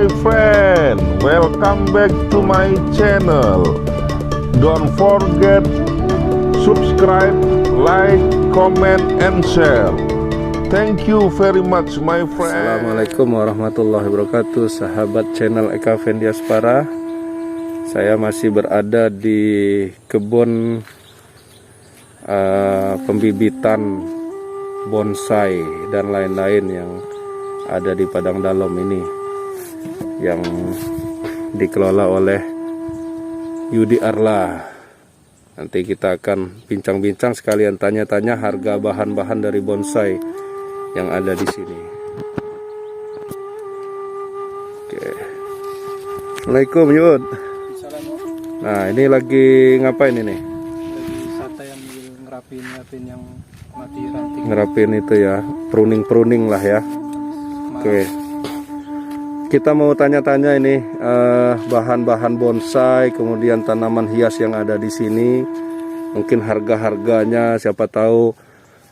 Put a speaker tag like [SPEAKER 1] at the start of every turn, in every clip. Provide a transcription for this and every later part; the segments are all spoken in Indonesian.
[SPEAKER 1] my friend, welcome back to my channel. Don't forget subscribe, like, comment, and share. Thank you very much my friend.
[SPEAKER 2] Assalamualaikum warahmatullahi wabarakatuh, sahabat channel Eka Fendiaspara. Saya masih berada di kebun pembibitan bonsai dan lain-lain yang ada di Padang Dalom ini, yang dikelola oleh Yudi Arla. Nanti kita akan bincang-bincang sekalian tanya-tanya harga bahan-bahan dari bonsai yang ada di sini. Oke. Assalamualaikum Yud. Nah, ini lagi ngapain ini?
[SPEAKER 3] Lagi santai ambil ngerapin yang mati ranting.
[SPEAKER 2] Ngerapin itu ya, pruning lah ya. Oke. Kita mau tanya-tanya ini bahan-bahan bonsai, kemudian tanaman hias yang ada di sini. Mungkin harga-harganya, siapa tahu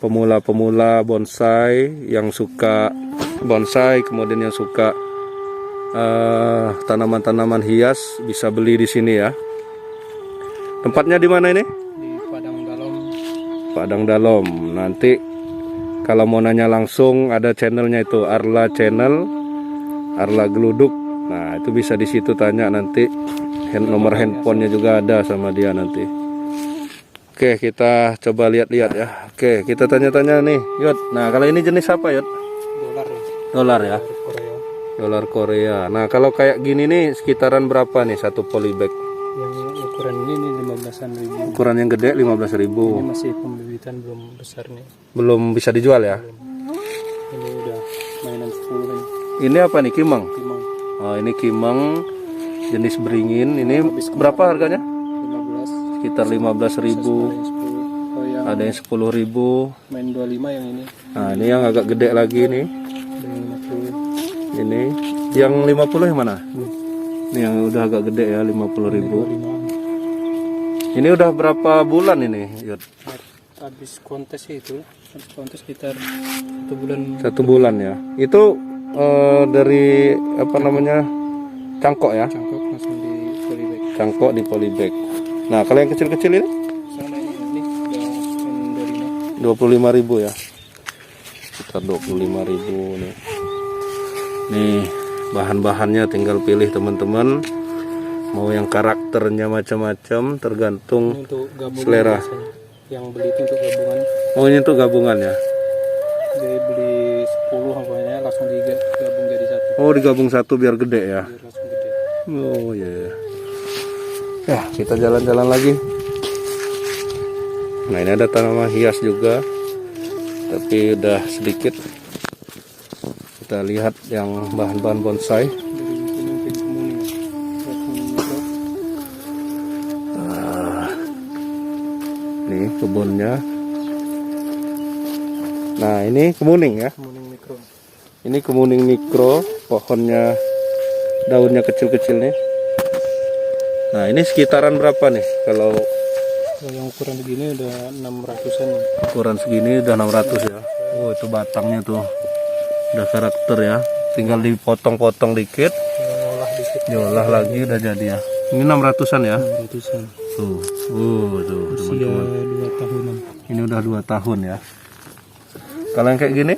[SPEAKER 2] pemula-pemula bonsai yang suka bonsai, kemudian yang suka tanaman-tanaman hias bisa beli di sini ya. Tempatnya di mana ini?
[SPEAKER 3] Di Padang Dalom.
[SPEAKER 2] Padang Dalom. Nanti kalau mau nanya langsung ada channelnya itu, Arla Channel, Arla Geluduk. Nah, itu bisa di situ tanya nanti. Nomor handphonenya juga ada sama dia nanti. Oke, kita coba lihat-lihat ya. Oke, kita tanya-tanya nih, Yud. Nah, kalau ini jenis apa, Yud?
[SPEAKER 3] Dolar ya.
[SPEAKER 2] Dolar ya.
[SPEAKER 3] Korea.
[SPEAKER 2] Dolar Korea. Nah, kalau kayak gini nih sekitaran berapa nih satu polybag?
[SPEAKER 3] Yang ukuran ini nih 15-an ribu.
[SPEAKER 2] Ukuran yang gede 15.000.
[SPEAKER 3] Ini masih pembibitan, belum besar nih.
[SPEAKER 2] Belum bisa dijual ya?
[SPEAKER 3] Ini udah mainan 10 nih.
[SPEAKER 2] Ini apa nih, kimeng?
[SPEAKER 3] Timang
[SPEAKER 2] Oh, ini kimeng jenis beringin. Ini berapa harganya?
[SPEAKER 3] 15.
[SPEAKER 2] Sekitar 15.000.
[SPEAKER 3] Oh, yang
[SPEAKER 2] Ada yang 10.000.
[SPEAKER 3] main 25 yang ini.
[SPEAKER 2] Nah, ini yang agak gede lagi nih.
[SPEAKER 3] Ada yang 50.
[SPEAKER 2] Ini yang 50 yang mana? Ini yang udah agak gede ya, 50.000.
[SPEAKER 3] 25.
[SPEAKER 2] Ini udah berapa bulan ini, Yud?
[SPEAKER 3] Habis kontes itu. Habis kontes sekitar 1 bulan.
[SPEAKER 2] 1 bulan ya. Itu dari apa namanya, cangkok ya?
[SPEAKER 3] Cangkok langsung di polybag.
[SPEAKER 2] Cangkok di polybag. Nah, kalau yang kecil-kecil ini
[SPEAKER 3] Sama ini udah
[SPEAKER 2] 25.000 ya. Sekitar 25.000 nih. Nih, bahan-bahannya tinggal pilih teman-teman. Mau yang karakternya macam-macam, tergantung
[SPEAKER 3] ini untuk gabungan
[SPEAKER 2] selera.
[SPEAKER 3] biasanya. Yang beli itu untuk gabungan.
[SPEAKER 2] Oh, ini tuh gabungan ya.
[SPEAKER 3] Jadi beli 10 pokoknya langsung digabung jadi satu.
[SPEAKER 2] Oh, digabung satu biar gede ya.
[SPEAKER 3] Biar langsung gede.
[SPEAKER 2] Oh iya. Ya, kita jalan-jalan lagi. Nah, ini ada tanaman hias juga, tapi udah sedikit. Kita lihat yang bahan-bahan bonsai.
[SPEAKER 3] Dari sini mungkin kemuning ya.
[SPEAKER 2] Nih kebunnya. Nah, ini kemuning ya.
[SPEAKER 3] Kemuning mikro.
[SPEAKER 2] Ini kemuning mikro, pohonnya daunnya kecil-kecil nih. Nah, ini sekitaran berapa nih kalau
[SPEAKER 3] Kalau yang ukuran begini udah 600-an.
[SPEAKER 2] ukuran segini udah 600 ya. Oh, itu batangnya tuh udah karakter ya, tinggal dipotong-potong dikit,
[SPEAKER 3] Ngolah dikit.
[SPEAKER 2] diolah lagi udah jadi ya. Ini 600-an ya.
[SPEAKER 3] 600-an.
[SPEAKER 2] Tuh, tuh
[SPEAKER 3] Usia
[SPEAKER 2] teman-teman.
[SPEAKER 3] 2 tahunan.
[SPEAKER 2] Ini udah 2 tahun ya. Kalau yang kayak gini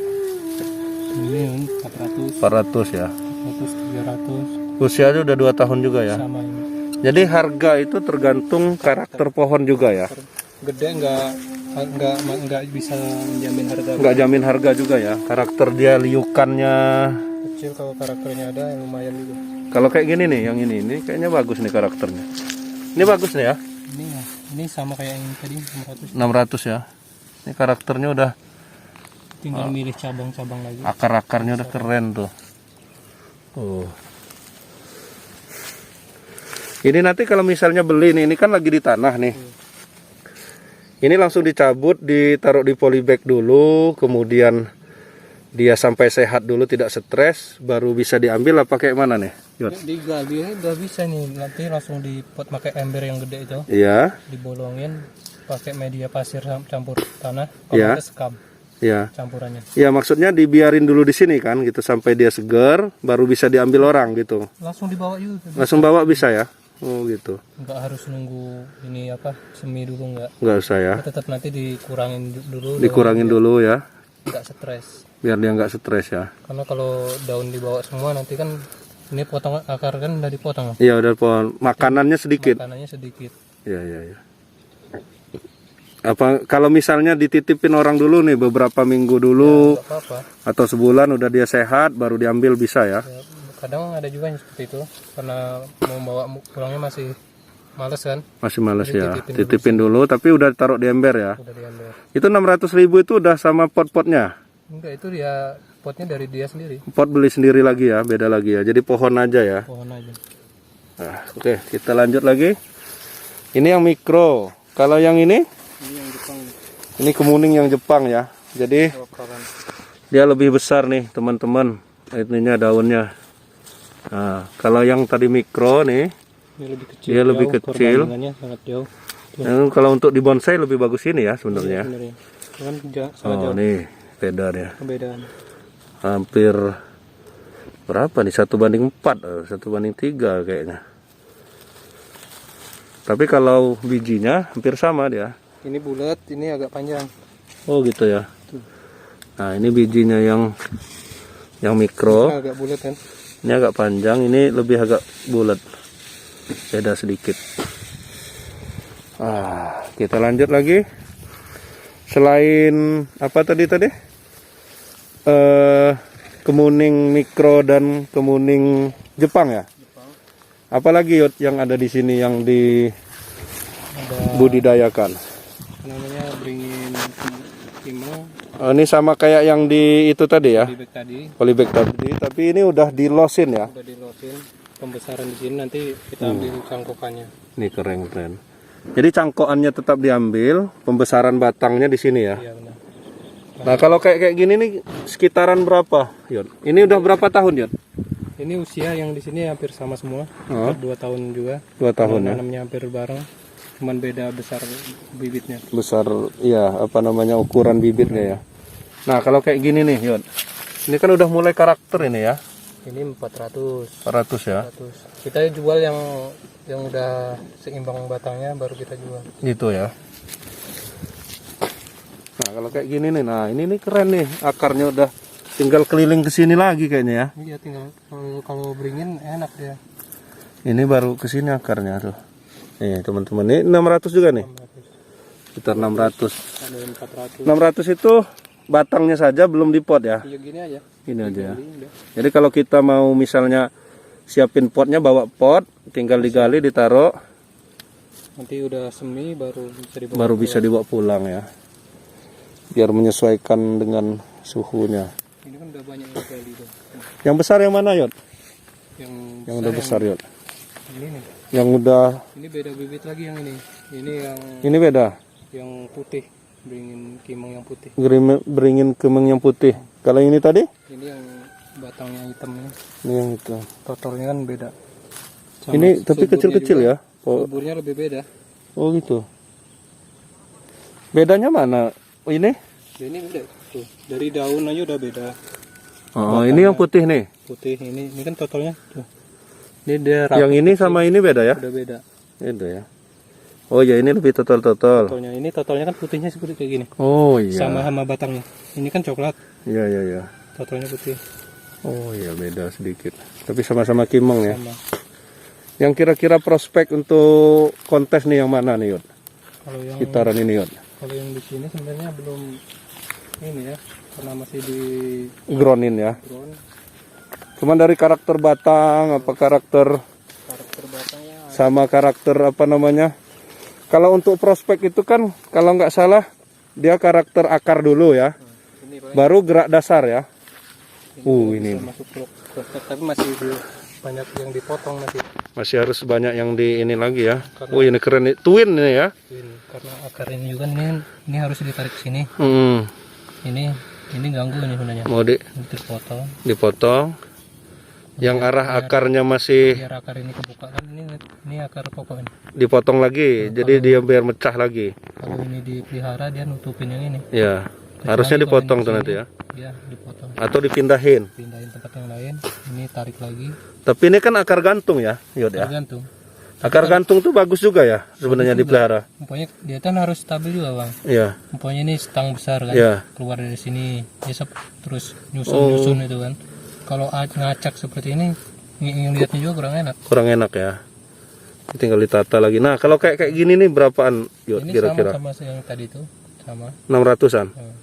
[SPEAKER 3] Ini kan 400,
[SPEAKER 2] 400 ya.
[SPEAKER 3] 400, 300
[SPEAKER 2] Usianya udah 2 tahun juga ya.
[SPEAKER 3] sama ini.
[SPEAKER 2] Jadi harga itu tergantung karakter pohon juga ya.
[SPEAKER 3] Gede nggak bisa menjamin harga.
[SPEAKER 2] Nggak jamin harga juga ya. Karakter dia, liukannya.
[SPEAKER 3] Kecil kalau karakternya ada yang lumayan juga.
[SPEAKER 2] Kalau kayak gini nih, yang ini kayaknya bagus nih karakternya. Ini bagus nih ya.
[SPEAKER 3] Ini ya, ini sama kayak yang tadi 600.
[SPEAKER 2] 600 ya. Ini karakternya udah,
[SPEAKER 3] Tinggal milih cabang-cabang lagi.
[SPEAKER 2] akar-akarnya udah keren tuh. Ini nanti kalau misalnya beli nih, ini kan lagi di tanah nih. Ini langsung dicabut, ditaruh di polybag dulu, kemudian dia sampai sehat dulu, tidak stres, baru bisa diambil apa kayak mana nih? Yud?
[SPEAKER 3] Digali udah bisa nih, nanti langsung dipot pakai ember yang gede itu,
[SPEAKER 2] Iya,
[SPEAKER 3] dibolongin pakai media pasir campur tanah,
[SPEAKER 2] Iya.
[SPEAKER 3] sekam.
[SPEAKER 2] Ya.
[SPEAKER 3] campurannya.
[SPEAKER 2] Ya maksudnya dibiarin dulu di sini kan gitu sampai dia segar baru bisa diambil orang gitu.
[SPEAKER 3] Langsung dibawa juga.
[SPEAKER 2] Langsung bawa bisa ya? Oh gitu.
[SPEAKER 3] Nggak harus nunggu ini apa semi dulu nggak.
[SPEAKER 2] Nggak usah ya.
[SPEAKER 3] Tetap nanti dikurangin dulu.
[SPEAKER 2] Dikurangin dulu ya.
[SPEAKER 3] Nggak stres.
[SPEAKER 2] Biar dia nggak stres ya.
[SPEAKER 3] Karena kalau daun dibawa semua nanti kan ini potong akar kan udah dipotong.
[SPEAKER 2] Iya udah pohon. Makanannya sedikit.
[SPEAKER 3] Makanannya sedikit.
[SPEAKER 2] Iya iya iya. Apa kalau misalnya dititipin orang dulu nih beberapa minggu dulu
[SPEAKER 3] Nggak apa-apa.
[SPEAKER 2] atau sebulan udah dia sehat baru diambil bisa ya?
[SPEAKER 3] Ya, kadang ada juga yang seperti itu karena mau bawa pulangnya masih males kan.
[SPEAKER 2] Masih males
[SPEAKER 3] Jadi
[SPEAKER 2] ya.
[SPEAKER 3] titipin
[SPEAKER 2] Titipin dulu tapi udah taruh di ember ya.
[SPEAKER 3] Udah diambil.
[SPEAKER 2] Itu 600.000 itu udah sama pot-potnya.
[SPEAKER 3] Enggak, itu dia potnya dari dia sendiri.
[SPEAKER 2] Pot beli sendiri lagi ya, beda lagi ya. Jadi pohon aja ya.
[SPEAKER 3] Pohon aja.
[SPEAKER 2] Nah, oke, kita lanjut lagi. Ini yang mikro. Kalau yang ini
[SPEAKER 3] Ini yang Jepang.
[SPEAKER 2] ini kemuning yang Jepang ya. Jadi
[SPEAKER 3] Bakaran.
[SPEAKER 2] dia lebih besar nih teman-teman. Ininya daunnya. Nah, kalau yang tadi mikro nih,
[SPEAKER 3] Ini lebih kecil.
[SPEAKER 2] dia lebih kecil.
[SPEAKER 3] Perbandingannya sangat jauh.
[SPEAKER 2] Kalau untuk di bonsai lebih bagus ini ya sebenarnya.
[SPEAKER 3] Sebenarnya. Kan sangat
[SPEAKER 2] Oh
[SPEAKER 3] jauh
[SPEAKER 2] nih beda ya.
[SPEAKER 3] perbedaan.
[SPEAKER 2] Hampir berapa nih? 1:4, 1:3 kayaknya. Tapi kalau bijinya hampir sama dia.
[SPEAKER 3] Ini bulat, ini agak panjang.
[SPEAKER 2] Oh gitu ya. Nah ini bijinya yang mikro.
[SPEAKER 3] Ini agak bulat kan.
[SPEAKER 2] Ini agak panjang, ini lebih agak bulat. Beda sedikit. Kita lanjut lagi. Selain apa tadi? Kemuning mikro dan kemuning Jepang ya. Apalagi Yot yang ada di sini yang dibudidayakan.
[SPEAKER 3] Namanya beringin timah.
[SPEAKER 2] Ini sama kayak yang di itu tadi ya.
[SPEAKER 3] Polybag tadi
[SPEAKER 2] Polybag tadi, tapi ini udah dilosin ya.
[SPEAKER 3] udah dilosin. Pembesaran di sini nanti kita ambil cangkokannya.
[SPEAKER 2] Ini keren. Jadi cangkokannya tetap diambil, pembesaran batangnya di sini ya.
[SPEAKER 3] Iya benar.
[SPEAKER 2] Nah kalau kayak gini nih sekitaran berapa, Yot? Ini udah berapa tahun, Yot?
[SPEAKER 3] Ini usia yang di sini hampir sama semua.
[SPEAKER 2] Oh.
[SPEAKER 3] 2 tahun juga.
[SPEAKER 2] 2 tahun ya.
[SPEAKER 3] Nanamnya hampir bareng. Cuman beda besar bibitnya.
[SPEAKER 2] Besar, ya apa namanya ukuran bibitnya ya. Nah kalau kayak gini nih, Yot. Ini kan udah mulai karakter ini ya.
[SPEAKER 3] Ini 400.
[SPEAKER 2] 400 ya.
[SPEAKER 3] 400. Kita jual yang udah seimbang batangnya baru kita jual.
[SPEAKER 2] Gitu ya. Nah kalau kayak gini nih, nah ini nih keren nih. Akarnya udah tinggal keliling ke sini lagi kayaknya ya.
[SPEAKER 3] Iya tinggal kalau beringin enak dia.
[SPEAKER 2] Ini baru ke sini akarnya tuh. Nih teman-teman, ini 600 juga nih.
[SPEAKER 3] 600.
[SPEAKER 2] Sekitar 600.
[SPEAKER 3] Ada yang 400.
[SPEAKER 2] 600 itu batangnya saja belum dipot ya.
[SPEAKER 3] Iya gini aja.
[SPEAKER 2] Ini aja ya.
[SPEAKER 3] Ini udah.
[SPEAKER 2] Jadi kalau kita mau misalnya siapin potnya, bawa pot, tinggal digali, ditaruh,
[SPEAKER 3] Nanti udah semi baru bisa dibawa.
[SPEAKER 2] baru bisa dibawa pulang ya. Biar menyesuaikan dengan suhunya.
[SPEAKER 3] Ini kan udah banyak yang gali tuh.
[SPEAKER 2] Yang besar yang mana, Yot?
[SPEAKER 3] Yang
[SPEAKER 2] Udah besar, Yot.
[SPEAKER 3] ini nih.
[SPEAKER 2] Yang udah
[SPEAKER 3] Ini beda bibit lagi yang ini. Ini
[SPEAKER 2] ini beda.
[SPEAKER 3] yang putih. Beringin kimeng yang putih.
[SPEAKER 2] Beringin kemeng yang putih. Kalau ini tadi?
[SPEAKER 3] Ini yang batangnya hitam ini.
[SPEAKER 2] Ini yang itu.
[SPEAKER 3] Totalnya kan beda.
[SPEAKER 2] Ini tapi kecil-kecil ya. Oh,
[SPEAKER 3] Suburnya lebih beda.
[SPEAKER 2] oh gitu. Bedanya mana? Oh, ini?
[SPEAKER 3] Ini beda tuh. Dari daun aja udah beda.
[SPEAKER 2] Oh, ini yang putih nih.
[SPEAKER 3] Putih ini kan totalnya tuh. Ini dia
[SPEAKER 2] Yang ini sama ini beda ya?
[SPEAKER 3] udah beda.
[SPEAKER 2] Itu ya. Oh ya, ini lebih total.
[SPEAKER 3] Totalnya ini totalnya kan putihnya seperti kayak gini.
[SPEAKER 2] Oh iya.
[SPEAKER 3] Sama batangnya. Ini kan coklat.
[SPEAKER 2] Iya.
[SPEAKER 3] Totalnya putih.
[SPEAKER 2] Oh iya, beda sedikit. Tapi sama-sama kimeng ya.
[SPEAKER 3] Sama.
[SPEAKER 2] Yang kira-kira prospek untuk kontes nih yang mana nih, Yot?
[SPEAKER 3] Kalau yang
[SPEAKER 2] Sekitaran ini, Yot.
[SPEAKER 3] kalau yang di sini sebenarnya belum ini ya, karena masih di
[SPEAKER 2] Gronin ya.
[SPEAKER 3] ground.
[SPEAKER 2] Cuman dari karakter batang, apa karakter
[SPEAKER 3] Karakter batangnya
[SPEAKER 2] sama karakter apa namanya? Kalau untuk prospek itu kan kalau nggak salah dia karakter akar dulu ya.
[SPEAKER 3] ini paling
[SPEAKER 2] Baru gerak dasar ya. Ini
[SPEAKER 3] bisa masuk prospek, tapi masih banyak yang dipotong
[SPEAKER 2] masih harus banyak yang di ini lagi ya.
[SPEAKER 3] Karena-
[SPEAKER 2] Oh ini keren nih, twin ini ya.
[SPEAKER 3] karena akar ini juga ini harus ditarik ke sini.
[SPEAKER 2] Hmm,
[SPEAKER 3] Ini ganggu ini sebenarnya.
[SPEAKER 2] mau
[SPEAKER 3] Ini dipotong
[SPEAKER 2] dipotong. Yang arah akarnya masih
[SPEAKER 3] biar akar ini kebuka kan ini akar pokok ini.
[SPEAKER 2] dipotong lagi, jadi dia biar mecah lagi.
[SPEAKER 3] Kalau ini dipelihara dia nutupin yang ini.
[SPEAKER 2] Ya, Harusnya
[SPEAKER 3] lagi kalau
[SPEAKER 2] dipotong
[SPEAKER 3] yang
[SPEAKER 2] tuh
[SPEAKER 3] di
[SPEAKER 2] nanti
[SPEAKER 3] sini.
[SPEAKER 2] ya.
[SPEAKER 3] Iya, dipotong.
[SPEAKER 2] Atau dipindahin.
[SPEAKER 3] Pindahin tempat yang lain. Ini tarik lagi.
[SPEAKER 2] Tapi ini kan akar gantung ya, Yud ya.
[SPEAKER 3] Tergantung.
[SPEAKER 2] Akar gantung tuh bagus juga ya sebenarnya dipelihara.
[SPEAKER 3] Umpamanya dia kan harus stabil juga bang.
[SPEAKER 2] Iya.
[SPEAKER 3] Umpamanya ini stang besar kan.
[SPEAKER 2] Iya.
[SPEAKER 3] Keluar dari sini. Dia terus nyusun itu kan. Kalau ngacak seperti ini, ngeliatnya juga kurang enak.
[SPEAKER 2] Kurang enak ya. Tinggal ditata lagi. Nah kalau kayak gini nih berapaan Yud
[SPEAKER 3] Ini
[SPEAKER 2] kira-kira?
[SPEAKER 3] sama yang tadi tuh. Sama.
[SPEAKER 2] 600-an.
[SPEAKER 3] Hmm.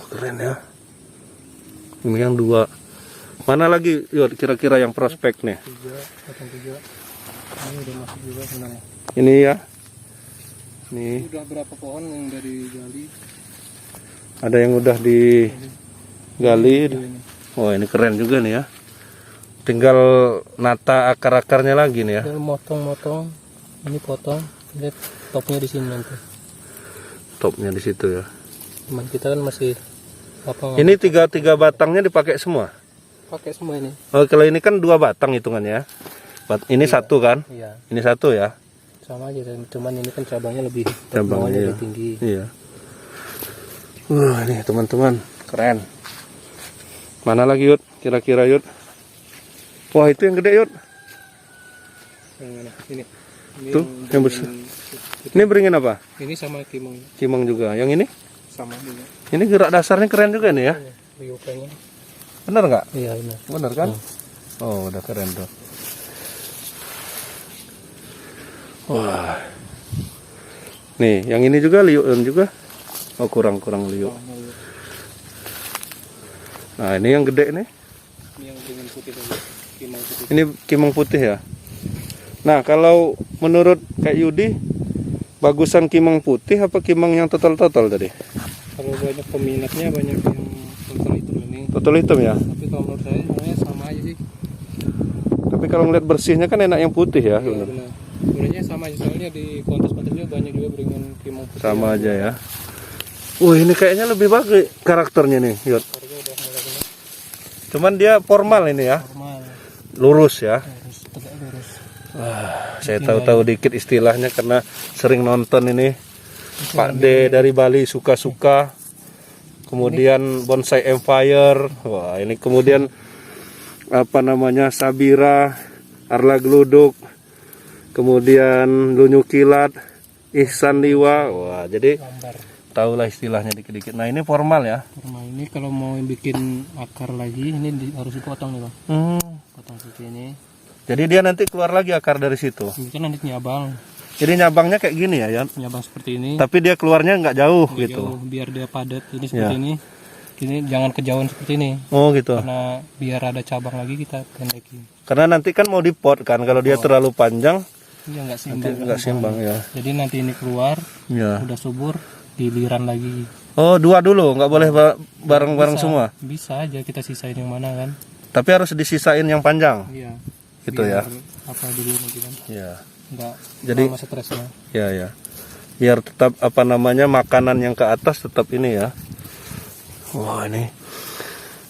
[SPEAKER 2] Keren ya. Ini yang 2. Mana lagi Yud kira-kira yang prospek nih?
[SPEAKER 3] 3. Ini udah masuk juga sebenarnya.
[SPEAKER 2] Ini ya. Nih.
[SPEAKER 3] Udah berapa pohon yang dari gali?
[SPEAKER 2] Ada yang udah digali.
[SPEAKER 3] Ini.
[SPEAKER 2] Oh ini keren juga nih ya. Tinggal nata akar-akarnya lagi nih ya.
[SPEAKER 3] Tinggal motong-motong. Ini potong. Lihat topnya di sini nanti.
[SPEAKER 2] Topnya di situ ya.
[SPEAKER 3] Cuman kita kan masih apa?
[SPEAKER 2] Ini tiga batangnya dipakai semua.
[SPEAKER 3] Pakai semua ini.
[SPEAKER 2] Oh kalau ini kan 2 batang hitungannya. Ini satu kan?
[SPEAKER 3] Iya.
[SPEAKER 2] Ini satu ya.
[SPEAKER 3] Sama aja. Cuman ini kan cabangnya lebih.
[SPEAKER 2] Cabangnya
[SPEAKER 3] lebih tinggi.
[SPEAKER 2] Iya. Nih teman-teman keren. Mana lagi Yud? Kira-kira Yud? Wah itu yang gede Yud.
[SPEAKER 3] Yang mana? Ini.
[SPEAKER 2] Tuh yang besar. Ini beringin apa?
[SPEAKER 3] Ini sama kimong.
[SPEAKER 2] Kimong juga. Yang ini?
[SPEAKER 3] Sama juga.
[SPEAKER 2] Ini gerak dasarnya keren juga nih ya.
[SPEAKER 3] Riupanya.
[SPEAKER 2] Bener nggak?
[SPEAKER 3] Iya benar.
[SPEAKER 2] Bener kan? Oh udah keren tuh. Wah. Nih yang ini juga liuan juga. Oh kurang liu. Nah ini yang gede nih.
[SPEAKER 3] Ini yang beringin putih tadi. Kimong putih.
[SPEAKER 2] Ini kimong putih ya. Nah kalau menurut Kak Yudi, bagusan kimong putih apa kimong yang total tadi?
[SPEAKER 3] Kalau banyak peminatnya banyak yang total hitam ini.
[SPEAKER 2] Total hitam ya.
[SPEAKER 3] Tapi kalau menurut saya sebenarnya sama aja sih.
[SPEAKER 2] Tapi kalau ngeliat bersihnya kan enak yang putih ya.
[SPEAKER 3] Iya, benar. Sebenarnya sama aja soalnya di kontes-kontes juga banyak juga beringin kimong putih.
[SPEAKER 2] Sama aja ya. Ini kayaknya lebih bagus karakternya nih, Yud.
[SPEAKER 3] Harga udah mulai benar.
[SPEAKER 2] Cuman dia formal ini ya.
[SPEAKER 3] Normal.
[SPEAKER 2] Lurus ya.
[SPEAKER 3] Harus tegak lurus.
[SPEAKER 2] Saya tahu-tahu dikit istilahnya karena sering nonton ini. Pak D dari Bali suka-suka. Kemudian Bonsai Empire. Wah, ini kemudian apa namanya? Sabira, Arla Gluduk. Kemudian Lunyu Kilat, Ihsan Liwa. Wah, jadi
[SPEAKER 3] Lambar.
[SPEAKER 2] tahulah istilahnya dikit-dikit. Nah, ini formal ya.
[SPEAKER 3] Normal ini kalau mau bikin akar lagi ini harus dipotong nih bang. Potong seperti ini.
[SPEAKER 2] Jadi dia nanti keluar lagi akar dari situ.
[SPEAKER 3] Ini kan nanti nyabang.
[SPEAKER 2] Jadi nyabangnya kayak gini ya, Yan?
[SPEAKER 3] Nyabang seperti ini.
[SPEAKER 2] Tapi dia keluarnya nggak jauh
[SPEAKER 3] Nggak
[SPEAKER 2] gitu.
[SPEAKER 3] jauh, biar dia padat ini seperti ini. Ini jangan kejauhan seperti ini.
[SPEAKER 2] Oh gitu.
[SPEAKER 3] Karena biar ada cabang lagi kita pendekin.
[SPEAKER 2] Karena nanti kan mau dipot kan, kalau dia terlalu panjang
[SPEAKER 3] Iya nggak
[SPEAKER 2] nanti
[SPEAKER 3] seimbang.
[SPEAKER 2] nggak seimbang ya.
[SPEAKER 3] Jadi nanti ini keluar,
[SPEAKER 2] Ya.
[SPEAKER 3] udah subur, diliran lagi.
[SPEAKER 2] Oh 2 dulu, nggak boleh bareng-bareng
[SPEAKER 3] Bisa,
[SPEAKER 2] semua.
[SPEAKER 3] Bisa aja kita sisain yang mana kan?
[SPEAKER 2] Tapi harus disisain yang panjang.
[SPEAKER 3] Iya.
[SPEAKER 2] Gitu ya.
[SPEAKER 3] Apa dulu nanti kan?
[SPEAKER 2] Ya.
[SPEAKER 3] Nggak
[SPEAKER 2] Jadi-
[SPEAKER 3] lama stresnya.
[SPEAKER 2] Ya. Biar tetap apa namanya makanan yang ke atas tetap ini ya. Wah ini.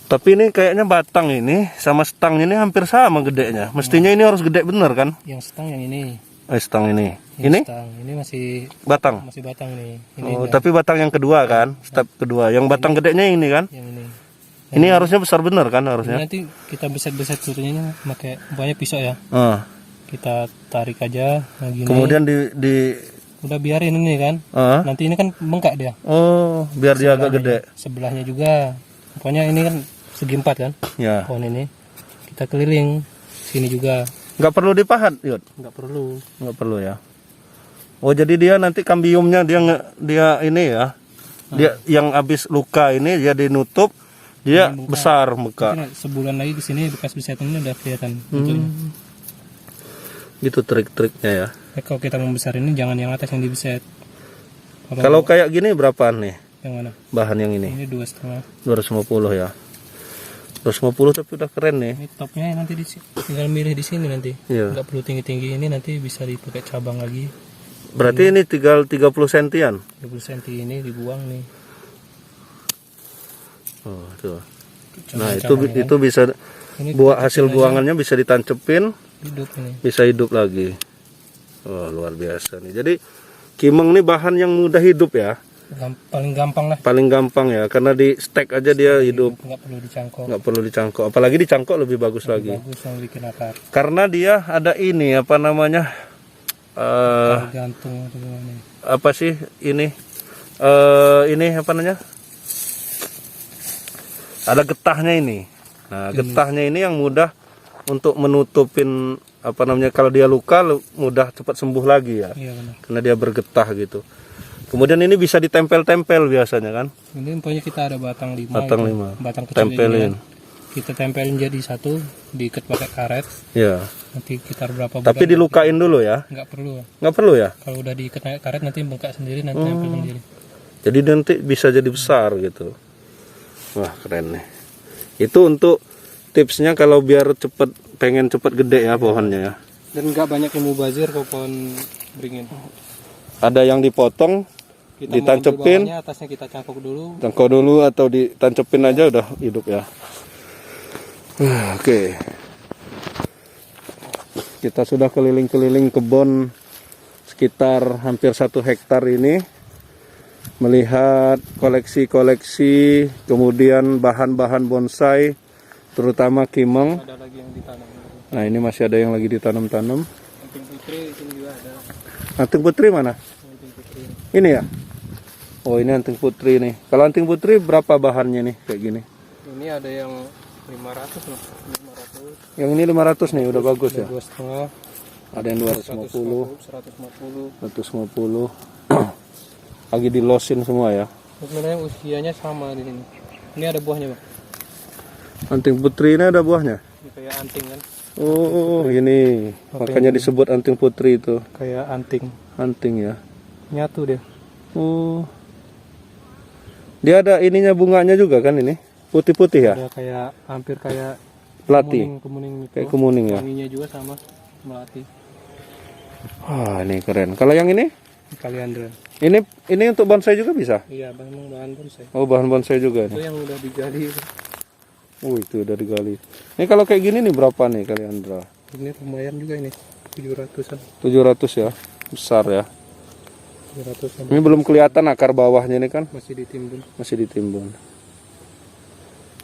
[SPEAKER 2] Tapi ini kayaknya batang ini sama stang ini hampir sama gedenya. Mestinya ini harus gede bener kan?
[SPEAKER 3] Yang stang yang ini.
[SPEAKER 2] Stang ini.
[SPEAKER 3] Yang
[SPEAKER 2] Ini
[SPEAKER 3] stang. Ini masih
[SPEAKER 2] batang.
[SPEAKER 3] batang nih. Ini
[SPEAKER 2] Oh,
[SPEAKER 3] enggak.
[SPEAKER 2] tapi batang yang kedua kan? Step kedua. Yang batang gedenya ini kan?
[SPEAKER 3] Yang ini.
[SPEAKER 2] Ini harusnya besar bener kan
[SPEAKER 3] Ini
[SPEAKER 2] harusnya?
[SPEAKER 3] nanti kita beset-beset seperti ini pakai banyak pisau ya.
[SPEAKER 2] Ah.
[SPEAKER 3] Kita tarik aja nah gini.
[SPEAKER 2] Kemudian di
[SPEAKER 3] Udah biarin ini kan.
[SPEAKER 2] ah.
[SPEAKER 3] Nanti ini kan bengkak dia.
[SPEAKER 2] Oh, biar dia agak gede.
[SPEAKER 3] Sebelahnya juga. Pokoknya ini kan segi 4 kan.
[SPEAKER 2] Ya.
[SPEAKER 3] Pohon ini. Kita keliling sini juga.
[SPEAKER 2] Nggak perlu dipahat, Yud.
[SPEAKER 3] Nggak perlu.
[SPEAKER 2] Nggak perlu ya. Oh, jadi dia nanti kambiumnya dia ini ya. Dia yang habis luka ini dia dinutup, dia besar muka.
[SPEAKER 3] Mungkin sebulan lagi di sini bekas besetan ini udah kelihatan bentuknya.
[SPEAKER 2] Gitu trik-triknya ya.
[SPEAKER 3] Kalau kita membesar ini jangan yang atas yang dibeset.
[SPEAKER 2] Kalau kayak gini berapaan nih
[SPEAKER 3] yang mana?
[SPEAKER 2] bahan yang ini?
[SPEAKER 3] Ini 2,5.
[SPEAKER 2] 250 ya. 250 tapi udah keren nih.
[SPEAKER 3] Ini topnya nanti tinggal milih di sini nanti.
[SPEAKER 2] Iya.
[SPEAKER 3] Nggak perlu tinggi-tinggi, ini nanti bisa dipakai cabang lagi.
[SPEAKER 2] Berarti ini tinggal 30 sentian.
[SPEAKER 3] 30 cm ini dibuang nih.
[SPEAKER 2] Oh, tuh.
[SPEAKER 3] Cabang-cabangnya
[SPEAKER 2] Nah,
[SPEAKER 3] kan.
[SPEAKER 2] itu bisa
[SPEAKER 3] Ini
[SPEAKER 2] hasil buangannya bisa ditancepin,
[SPEAKER 3] hidup ini.
[SPEAKER 2] bisa hidup lagi. Oh, luar biasa nih. Jadi kimeng ini bahan yang mudah hidup ya.
[SPEAKER 3] paling gampang lah.
[SPEAKER 2] Paling gampang ya, karena di stek aja dia hidup.
[SPEAKER 3] Nggak perlu dicangkok.
[SPEAKER 2] Nggak perlu dicangkok, apalagi dicangkok lebih bagus lagi.
[SPEAKER 3] Bagus yang bikin akar.
[SPEAKER 2] Karena dia ada ini apa namanya?
[SPEAKER 3] Gantung atau gimana?
[SPEAKER 2] Apa sih ini? Ini apa namanya? Ada getahnya ini. Nah, getahnya ini yang mudah untuk menutupin apa namanya, kalau dia luka mudah cepat sembuh lagi ya.
[SPEAKER 3] Iya benar.
[SPEAKER 2] Karena dia bergetah gitu. Kemudian ini bisa ditempel-tempel biasanya kan?
[SPEAKER 3] Ini punya kita ada batang 5.
[SPEAKER 2] Batang
[SPEAKER 3] itu.
[SPEAKER 2] 5.
[SPEAKER 3] Batang kecil
[SPEAKER 2] Tempelin.
[SPEAKER 3] ini kan. Kita tempelin jadi satu, diikat pakai karet.
[SPEAKER 2] Ya.
[SPEAKER 3] Nanti sekitar berapa bulan.
[SPEAKER 2] Tapi dilukain dulu ya?
[SPEAKER 3] Nggak perlu.
[SPEAKER 2] Nggak perlu ya?
[SPEAKER 3] Kalau udah diikat pakai karet nanti bengkak sendiri, nanti tempel sendiri.
[SPEAKER 2] Jadi nanti bisa jadi besar gitu. Wah, keren nih. Itu untuk tipsnya kalau biar pengen cepet gede ya pohonnya ya.
[SPEAKER 3] Dan nggak banyak yang mubazir kalau pohon beringin.
[SPEAKER 2] Ada yang dipotong,
[SPEAKER 3] Kita
[SPEAKER 2] ditancepin,
[SPEAKER 3] mau ambil bawahnya, atasnya kita cangkok dulu.
[SPEAKER 2] cangkok dulu atau ditancepin aja udah hidup ya. Oke. Kita sudah keliling-keliling kebun sekitar hampir 1 hektar ini, melihat koleksi-koleksi, kemudian bahan-bahan bonsai, terutama kimeng.
[SPEAKER 3] Ada lagi yang ditanam.
[SPEAKER 2] Nah, ini masih ada yang lagi ditanam-tanam.
[SPEAKER 3] Anting putri ini juga ada.
[SPEAKER 2] Anting putri mana?
[SPEAKER 3] Anting putri.
[SPEAKER 2] Ini ya? Oh, ini anting putri nih. Kalau anting putri berapa bahannya nih kayak gini?
[SPEAKER 3] Ini ada yang 500 loh. 500.
[SPEAKER 2] Yang ini 500 nih, udah bagus ya.
[SPEAKER 3] 2,5.
[SPEAKER 2] Ada yang 250,
[SPEAKER 3] 150.
[SPEAKER 2] 150. Lagi dilosin semua ya.
[SPEAKER 3] Sebenarnya usianya sama di sini. Ini ada buahnya, Bang.
[SPEAKER 2] Anting putri ini ada buahnya.
[SPEAKER 3] Ini kayak anting kan.
[SPEAKER 2] Oh, ini. Makanya disebut anting putri itu.
[SPEAKER 3] Kayak anting.
[SPEAKER 2] Anting ya.
[SPEAKER 3] Nyatu dia.
[SPEAKER 2] Oh. Dia ada ininya, bunganya juga kan ini? Putih-putih ya?
[SPEAKER 3] Ada kayak hampir kayak
[SPEAKER 2] Melati.
[SPEAKER 3] kemuning gitu.
[SPEAKER 2] Kayak kemuning ya.
[SPEAKER 3] Wanginya juga sama melati.
[SPEAKER 2] Wah, ini keren. Kalau yang ini?
[SPEAKER 3] Kaliandra.
[SPEAKER 2] Ini untuk bonsai juga bisa?
[SPEAKER 3] Iya, memang bahan bonsai.
[SPEAKER 2] Oh, bahan bonsai juga
[SPEAKER 3] Itu
[SPEAKER 2] nih.
[SPEAKER 3] yang udah digali.
[SPEAKER 2] Oh, itu udah digali. Ini kalau kayak gini nih berapa nih Kaliandra?
[SPEAKER 3] Ini lumayan juga ini. 700-an.
[SPEAKER 2] 700 ya. Besar ya.
[SPEAKER 3] 700-an.
[SPEAKER 2] Ini belum kelihatan akar bawahnya ini kan?
[SPEAKER 3] Masih ditimbun.
[SPEAKER 2] Masih ditimbun.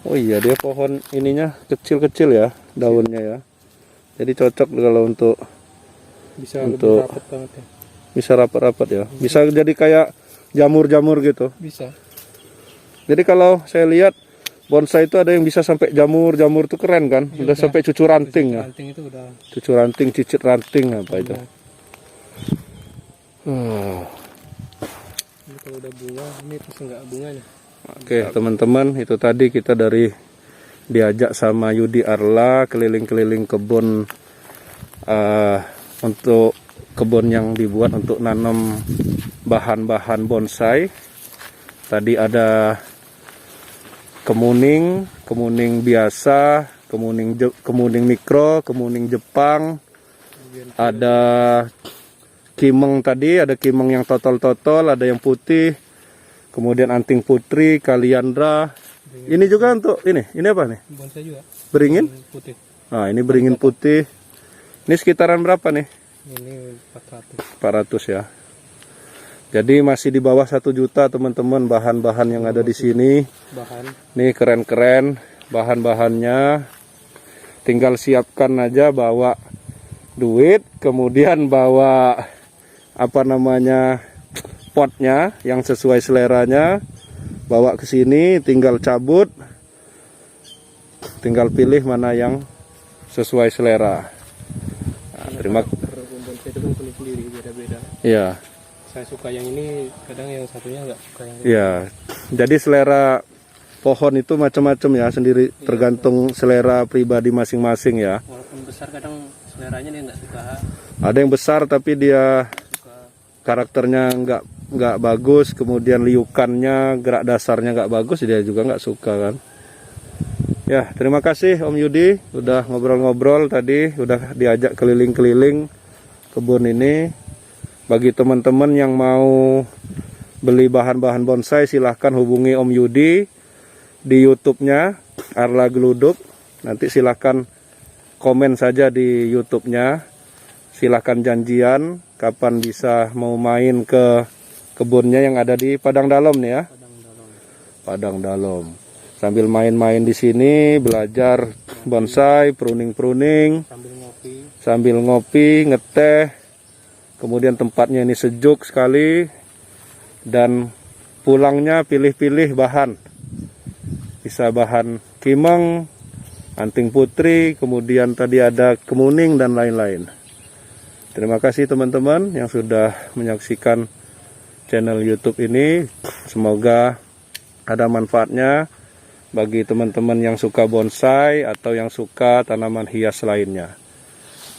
[SPEAKER 2] Oh iya, dia pohon ininya kecil-kecil ya daunnya ya. Jadi cocok kalau untuk
[SPEAKER 3] Bisa
[SPEAKER 2] Untuk-
[SPEAKER 3] lebih rapat banget ya.
[SPEAKER 2] bisa rapat-rapat ya. Bisa jadi kayak jamur-jamur gitu.
[SPEAKER 3] Bisa.
[SPEAKER 2] Jadi kalau saya lihat bonsai itu ada yang bisa sampai jamur-jamur tuh keren kan? Udah sampai cucu ranting ya.
[SPEAKER 3] Ranting itu udah.
[SPEAKER 2] Cucu ranting, cicit ranting apa itu?
[SPEAKER 3] Ini kalau udah bunga, ini terus enggak bunganya.
[SPEAKER 2] Oke teman-teman, itu tadi kita diajak sama Yudi Arla keliling-keliling kebun, untuk kebun yang dibuat untuk nanam bahan-bahan bonsai. Tadi ada kemuning biasa, kemuning mikro, kemuning Jepang, ada kimeng tadi, ada kimeng yang totol-totol, ada yang putih. Kemudian anting putri, kaliandra. Ini juga untuk ini apa nih?
[SPEAKER 3] Bonsai juga.
[SPEAKER 2] Beringin?
[SPEAKER 3] Putih.
[SPEAKER 2] Nah, ini beringin putih. Ini sekitaran berapa nih?
[SPEAKER 3] Ini 400.
[SPEAKER 2] 400 ya. Jadi masih di bawah 1 juta teman-teman bahan-bahan yang ada di sini.
[SPEAKER 3] Bahan.
[SPEAKER 2] Nih keren-keren bahan-bahannya. Tinggal siapkan aja, bawa duit, kemudian bawa apa namanya, potnya yang sesuai seleranya, bawa ke sini, tinggal cabut, tinggal pilih mana yang sesuai selera. Nah, terima
[SPEAKER 3] Bonsai itu kan kulit sendiri, beda-beda.
[SPEAKER 2] ya.
[SPEAKER 3] Saya suka yang ini, kadang yang satunya enggak suka yang ini.
[SPEAKER 2] Ya. Jadi selera pohon itu macam-macam ya, sendiri tergantung selera pribadi masing-masing ya.
[SPEAKER 3] Walaupun besar kadang seleranya dia enggak suka.
[SPEAKER 2] Ada yang besar tapi dia
[SPEAKER 3] Suka.
[SPEAKER 2] karakternya nggak bagus, kemudian liukannya, gerak dasarnya nggak bagus, dia juga nggak suka kan. Ya, terima kasih Om Yudi udah ngobrol-ngobrol tadi, udah diajak keliling-keliling kebun ini. Bagi teman-teman yang mau beli bahan-bahan bonsai, silahkan hubungi Om Yudi di YouTube-nya Arla Geluduk. Nanti silahkan komen saja di YouTube-nya. Silahkan janjian kapan bisa mau main ke kebunnya yang ada di Padang Dalem nih ya. Padang Dalem. Sambil main-main di sini, belajar bonsai, pruning-pruning, sambil ngopi, ngeteh. Kemudian tempatnya ini sejuk sekali dan pulangnya pilih-pilih bahan. Bisa bahan kimeng, anting putri, kemudian tadi ada kemuning dan lain-lain. Terima kasih teman-teman yang sudah menyaksikan channel YouTube ini. Semoga ada manfaatnya bagi teman-teman yang suka bonsai atau yang suka tanaman hias lainnya.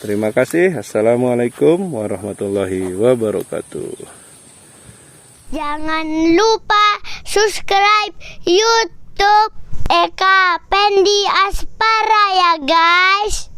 [SPEAKER 2] Terima kasih. Assalamualaikum warahmatullahi wabarakatuh.
[SPEAKER 4] Jangan lupa subscribe YouTube Eka Pendi Aspara ya guys.